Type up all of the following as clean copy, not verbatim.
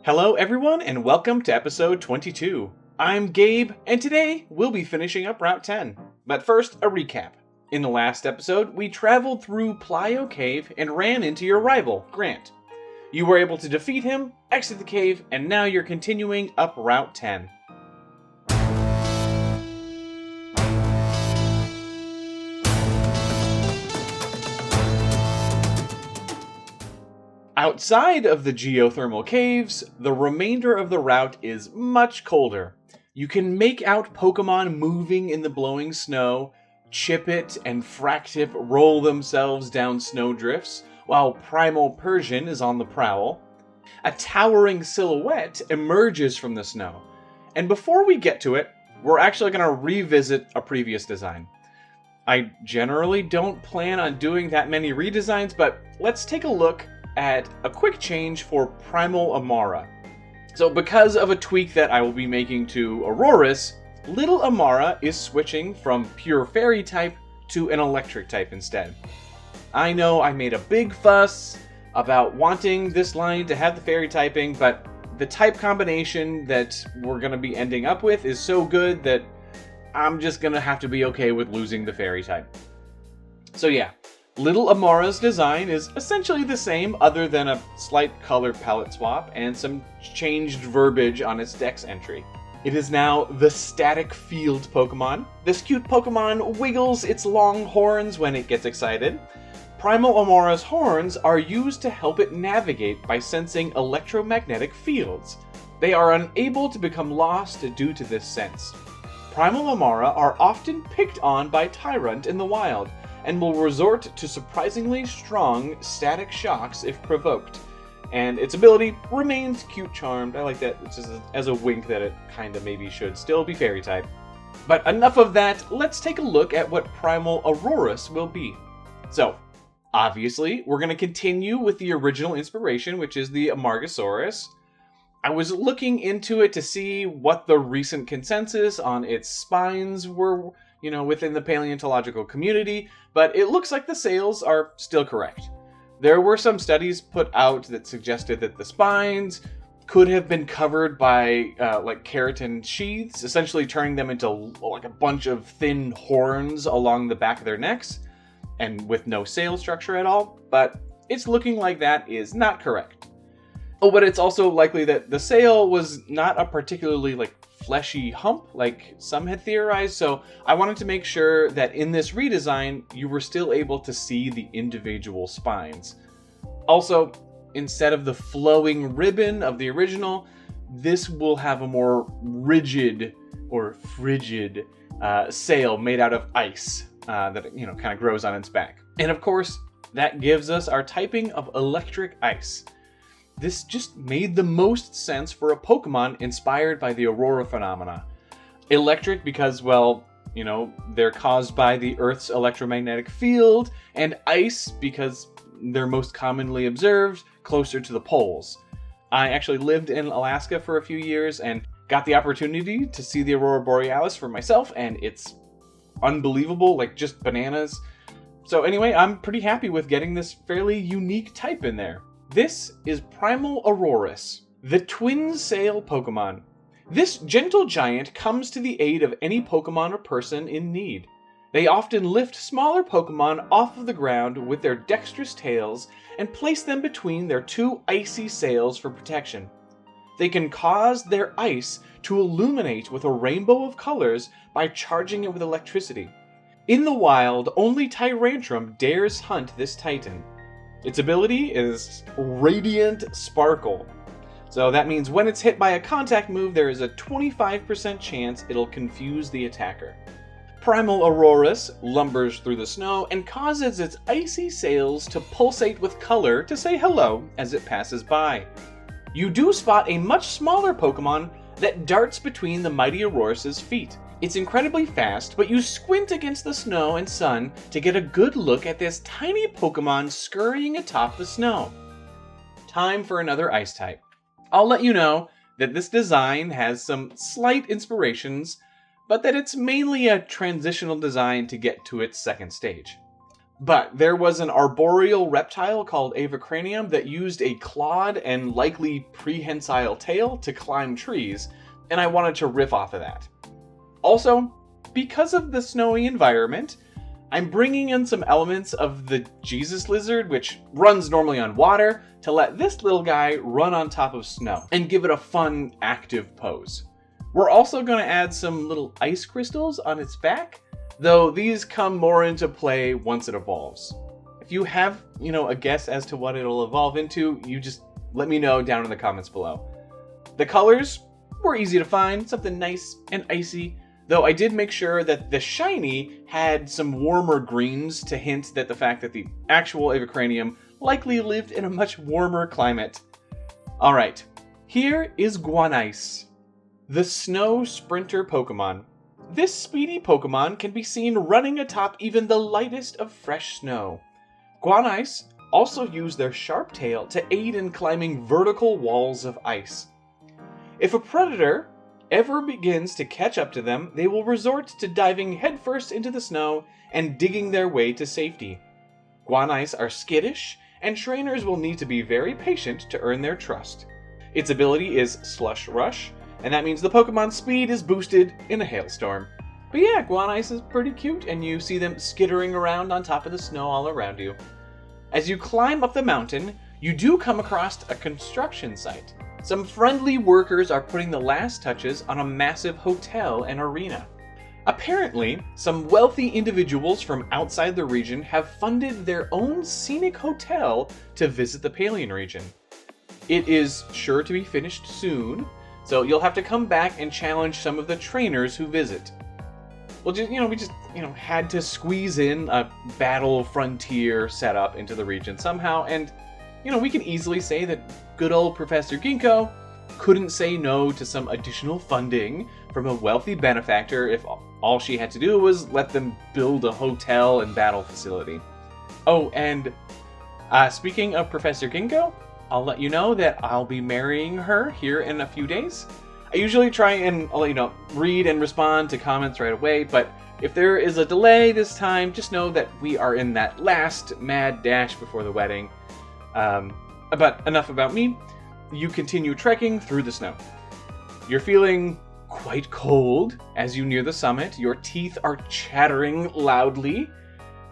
Hello everyone and welcome to episode 22. I'm Gabe and today we'll be finishing up Route 10. But first, a recap. In the last episode, we traveled through Plio Cave and ran into your rival, Grant. You were able to defeat him, exit the cave, and now you're continuing up Route 10. Outside of the geothermal caves, the remainder of the route is much colder. You can make out Pokémon moving in the blowing snow, Chip-It and Fractip roll themselves down snowdrifts, while Primal Persian is on the prowl. A towering silhouette emerges from the snow. And before we get to it, we're actually going to revisit a previous design. I generally don't plan on doing that many redesigns, but let's take a look at a quick change for Primal Amara. So because of a tweak that I will be making to Aurorus, little Amara is switching from pure fairy type to an electric type instead. I know I made a big fuss about wanting this line to have the fairy typing, but the type combination that we're going to be ending up with is so good that I'm just going to have to be okay with losing the fairy type. So yeah, little Amara's design is essentially the same other than a slight color palette swap and some changed verbiage on its dex entry. It is now the static field Pokemon. This cute Pokemon wiggles its long horns when it gets excited. Primal Amara's horns are used to help it navigate by sensing electromagnetic fields. They are unable to become lost due to this sense. Primal Amara are often picked on by Tyrant in the wild, and will resort to surprisingly strong static shocks if provoked. And its ability remains cute charmed. I like that, it's just as a wink that it kinda maybe should still be fairy type. But enough of that, let's take a look at what Primal Aurorus will be. So, obviously, we're gonna continue with the original inspiration, which is the Amargasaurus. I was looking into it to see what the recent consensus on its spines were, within the paleontological community, but it looks like the sales are still correct. There were some studies put out that suggested that the spines could have been covered by keratin sheaths, essentially turning them into like a bunch of thin horns along the back of their necks, and with no sail structure at all, but it's looking like that is not correct. Oh, but it's also likely that the sail was not a particularly fleshy hump like some had theorized, so I wanted to make sure that in this redesign you were still able to see the individual spines. Also, instead of the flowing ribbon of the original, this will have a more rigid or frigid sail made out of ice that kind of grows on its back. And of course, that gives us our typing of electric ice. This just made the most sense for a Pokemon inspired by the Aurora phenomena. Electric because, they're caused by the Earth's electromagnetic field, and ice because they're most commonly observed closer to the poles. I actually lived in Alaska for a few years and got the opportunity to see the Aurora Borealis for myself, and it's unbelievable, just bananas. So anyway, I'm pretty happy with getting this fairly unique type in there. This is Primal Aurorus, the twin sail Pokemon. This gentle giant comes to the aid of any Pokemon or person in need. They often lift smaller Pokemon off of the ground with their dexterous tails and place them between their two icy sails for protection. They can cause their ice to illuminate with a rainbow of colors by charging it with electricity. In the wild, only Tyrantrum dares hunt this Titan. Its ability is Radiant Sparkle. So that means when it's hit by a contact move, there is a 25% chance it'll confuse the attacker. Primal Aurorus lumbers through the snow and causes its icy sails to pulsate with color to say hello as it passes by. You do spot a much smaller Pokemon that darts between the mighty Aurorus's feet. It's incredibly fast, but you squint against the snow and sun to get a good look at this tiny Pokemon scurrying atop the snow. Time for another ice type. I'll let you know that this design has some slight inspirations, but that it's mainly a transitional design to get to its second stage. But there was an arboreal reptile called Avacranium that used a clawed and likely prehensile tail to climb trees, and I wanted to riff off of that. Also, because of the snowy environment, I'm bringing in some elements of the Jesus lizard, which runs normally on water, to let this little guy run on top of snow and give it a fun, active pose. We're also going to add some little ice crystals on its back, though these come more into play once it evolves. If you have, a guess as to what it'll evolve into, you just let me know down in the comments below. The colors were easy to find, something nice and icy, though I did make sure that the shiny had some warmer greens to hint that the fact that the actual Avacranium likely lived in a much warmer climate. Alright, here is Guan, the snow sprinter Pokemon. This speedy Pokemon can be seen running atop even the lightest of fresh snow. Guan also use their sharp tail to aid in climbing vertical walls of ice. If a predator ever begins to catch up to them, they will resort to diving headfirst into the snow and digging their way to safety. Guan are skittish, and trainers will need to be very patient to earn their trust. Its ability is Slush Rush, and that means the Pokemon's speed is boosted in a hailstorm. But yeah, Guan is pretty cute, and you see them skittering around on top of the snow all around you. As you climb up the mountain, you do come across a construction site. Some friendly workers are putting the last touches on a massive hotel and arena. Apparently, some wealthy individuals from outside the region have funded their own scenic hotel to visit the Palean region. It is sure to be finished soon, so you'll have to come back and challenge some of the trainers who visit. Well, we just had to squeeze in a battle frontier setup into the region somehow, and we can easily say that good old Professor Ginkgo couldn't say no to some additional funding from a wealthy benefactor if all she had to do was let them build a hotel and battle facility. Oh, and speaking of Professor Ginkgo, I'll let you know that I'll be marrying her here in a few days. I usually try and read and respond to comments right away, but if there is a delay this time, just know that we are in that last mad dash before the wedding. But enough about me. You continue trekking through the snow. You're feeling quite cold as you near the summit. Your teeth are chattering loudly,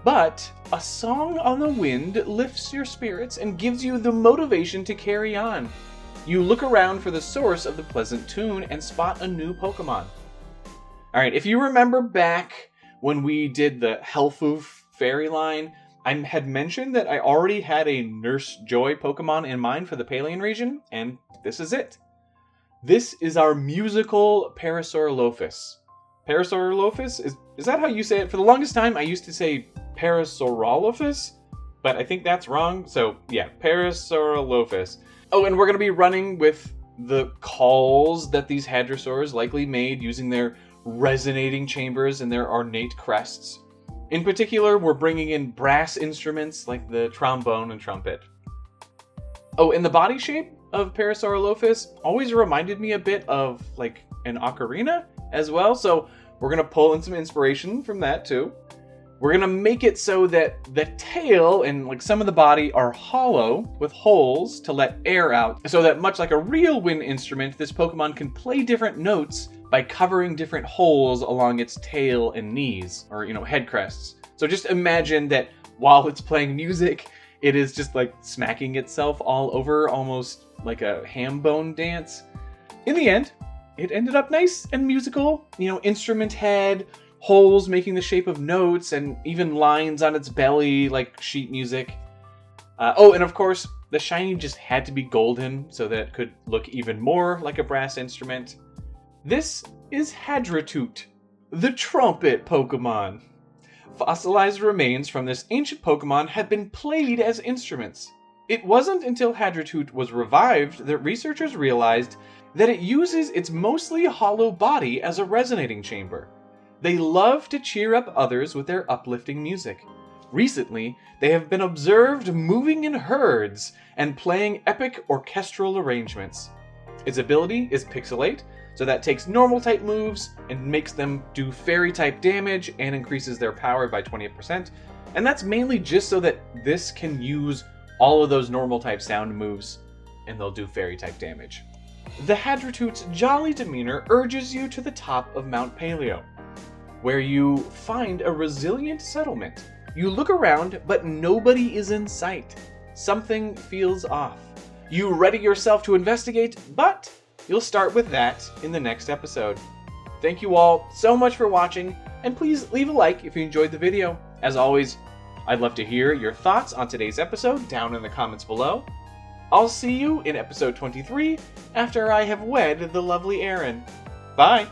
but a song on the wind lifts your spirits and gives you the motivation to carry on. You look around for the source of the pleasant tune and spot a new Pokemon. Alright, if you remember back when we did the Helfoof fairy line, I had mentioned that I already had a Nurse Joy Pokemon in mind for the Palean region, and this is it. This is our musical Parasaurolophus. Parasaurolophus? Is that how you say it? For the longest time, I used to say Parasaurolophus, but I think that's wrong. So, yeah, Parasaurolophus. Oh, and we're going to be running with the calls that these hadrosaurs likely made using their resonating chambers and their ornate crests. In particular, we're bringing in brass instruments like the trombone and trumpet. Oh, and the body shape of Parasaurolophus always reminded me a bit of like an ocarina as well, so we're going to pull in some inspiration from that too. We're going to make it so that the tail and like some of the body are hollow with holes to let air out, so that much like a real wind instrument, this Pokemon can play different notes by covering different holes along its tail and knees, or, head crests. So just imagine that while it's playing music, it is just like smacking itself all over, almost like a ham bone dance. In the end, it ended up nice and musical, instrument head, holes making the shape of notes, and even lines on its belly like sheet music. Oh, and of course, the shiny just had to be golden so that it could look even more like a brass instrument. This is Hadritute, the trumpet Pokemon. Fossilized remains from this ancient Pokemon had been played as instruments. It wasn't until Hadritute was revived that researchers realized that it uses its mostly hollow body as a resonating chamber. They love to cheer up others with their uplifting music. Recently, they have been observed moving in herds and playing epic orchestral arrangements. Its ability is Pixelate, so that takes normal type moves and makes them do fairy type damage and increases their power by 20%. And that's mainly just so that this can use all of those normal type sound moves, and they'll do fairy type damage. The hadritute's jolly demeanor urges you to the top of Mount Paleo, where you find a resilient settlement. You look around, but nobody is in sight. Something feels off. You ready yourself to investigate, but you'll start with that in the next episode. Thank you all so much for watching, and please leave a like if you enjoyed the video. As always, I'd love to hear your thoughts on today's episode down in the comments below. I'll see you in episode 23 after I have wed the lovely Erin. Bye!